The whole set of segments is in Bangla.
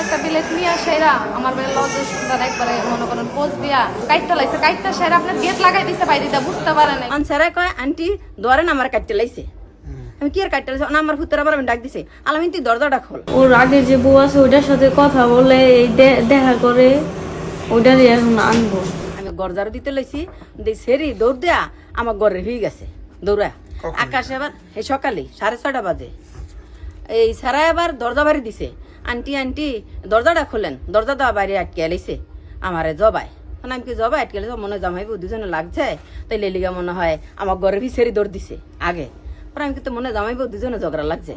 একটা বিলেট নিয়ে সেরা আমার বেলা লজ্জা সুন্দর একবারে মনে করেন পোজ দিয়া কাইটটা লাইছে কাইটটা সেরা আপনার গেট লাগাই দিছে বাইরে দিয়া বুঝতে পারে না আনসারে কয় আন্টি ধরেন আমার কাটতে লাইছে আমি কি আর কাটতে লাইছে আমার ফুতের আবার আমি ডাক দিছে আলামিন তুই দরজাটা খোল ওর আগে যে বউ আছে ওইটার সাথে কথা বলে দেখা করে ওইটারই এখন আনবো। আমি গরজারও দিতে লইছি সেরি দৌড় দেয়া আমার ঘরে হয়ে গেছে দৌড়া আকাশে আবার এই সকালে 6:30 বাজে এই সারা আবার দরজা বাড়ি দিছে আন্টি আন্টি দরজাটা খোলেন দরজা দেওয়া বাইরে আটকে এলাইছে আমারে জবাই মানে আমি কি জবাই আটকে এলাইছে মনে জামাইবো দুজনে লাগছে তাই লেলিগা মনে হয় আমার ঘরে সেরি দৌড় দিছে আগে পরে আমি কিন্তু মনে জামাইবো দুজনে ঝগড়া লাগছে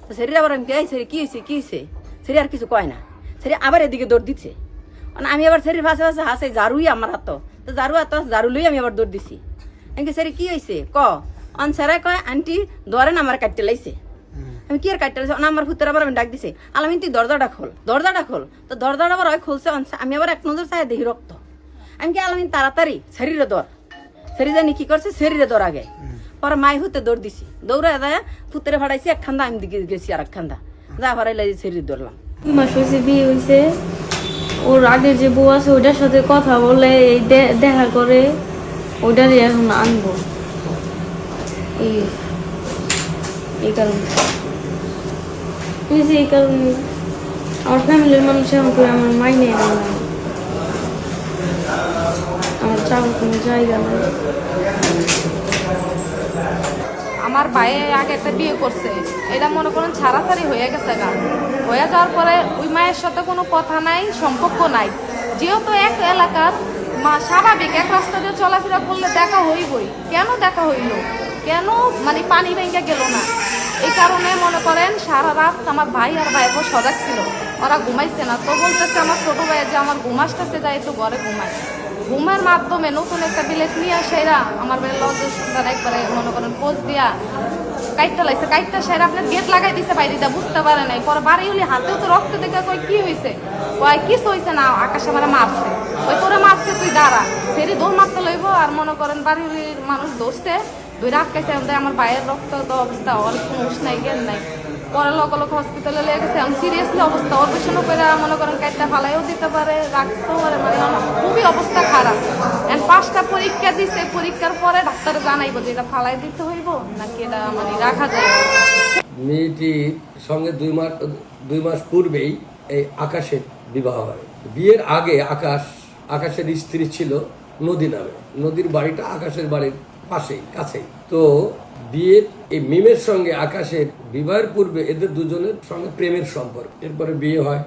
তো সেরি আবার আমি কে সেরি কি হয়েছে সেরি আর কিছু কয় না সেরি আবার এদিকে দৌড় দিচ্ছে মানে আমি আবার সেরির পাশে পাশে হাসে ঝাড়ুই আমার হাত তো ঝাড়ু লই আমি আবার দৌড় দিছি আমি সেরি কি হয়েছে অনসারে কয় আন্টি ধরেন আমার কাটতে লাইছে আমি কি আর কাটতে লাইছে আমার ফুতের আবার আমি ডাক দিছে আলামিন তুই দরজাটা খোল তো দরজাটা আবার হয় খুলছে আমি আবার এক নজর চাই দেখি রক্ত আমি কি আলামিন তাড়াতাড়ি শরীরে দর শরীর জানি কি করছে শরীরে দর আগে পরে মাই হতে দৌড় দিছি দৌড়ে দেয় ফুতেরে ফাড়াইছি এক খান্দা আমি দিকে গেছি আর এক খান্দা যা ফাড়াইলে শরীর দৌড়লাম 2 মাস হয়েছে বিয়ে হয়েছে ওর আগে যে বউ আছে ওইটার সাথে কথা বলে দেখা করে ওইটারই এখন আনবো এই কারণে এই কারণে আমার ফ্যামিলির মানুষ এমন করে আমার মাইনে নেয় না আমার চাকরি কোনো জায়গা নেই। আমার ভাই আগে একটা বিয়ে করছে এটা মনে করেন ছাড়াছাড়ি হয়ে গেছে গা হয়ে যাওয়ার পরে ওই মায়ের সাথে কোনো কথা নাই সম্পর্ক নাই যেহেতু এক এলাকার মা স্বাভাবিক এক রাস্তা দিয়ে চলাফেরা করলে দেখা হইবই কেন দেখা হইল কেন মানে পানি ভেঙে গেল না এই কারণে মনে করেন সারা রাত আমার ভাই আর ভাই সজাগ ছিল ওরা ঘুমাইছে না তো বলতেছে আমার ছোট ভাই যে আমার ঘুম আসতেছে যায় একটু ঘরে ঘুমায় ঘুমের মাধ্যমে নতুন একটা বিলেট নিয়ে সেরা আমার বেলা লজ্জা সুন্দর একবারে মনে করেন পোজ দিয়া কাইটটা লাইছে কাইটটা সেরা আপনার গেট লাগাই দিছে বাইরে দিয়া বুঝতে পারে নাই পরে বাড়ি হলি হাতেও তো রক্ত দেখে কই কি হয়েছে কয় কিছু হয়েছে না আকাশে আমার মারছে ওই তোরে মারছে তুই দাঁড়া সেরি দৌড় মারতে লইব আর মনে করেন বাড়ি হলির মানুষ ধরছে দুই আটকাইছে আমার ভাইয়ের রক্ত তো অবস্থা ওর কোনো উস নাই জ্ঞান নাই পরে লোক হসপিটালে লেগে গেছে আমি সিরিয়াসলি অবস্থা অপারেশনও করে মনে করেন কাইটটা ফালাইও দিতে পারে রাখতেও পারে মানে খুবই অবস্থা খারাপ এন্ড 5টা পরীক্ষা দিছে পরীক্ষার পরে ডাক্তার জানাইবো যে এটা ফালাই দিতে হইব নাকি এটা মানে রাখা যায়। মেয়েটির সঙ্গে 2 মাস পূর্বেই এই আকাশের বিবাহ হয়। বিয়ের আগে আকাশের স্ত্রী ছিল নদী নামে নদীর বাড়িটা আকাশের বাড়ির পাশেই কাছেই তো বিয়ের এই মিমের সঙ্গে আকাশের বিবাহের পূর্বে এদের দুজনের সঙ্গে প্রেমের সম্পর্ক এরপরে বিয়ে হয়।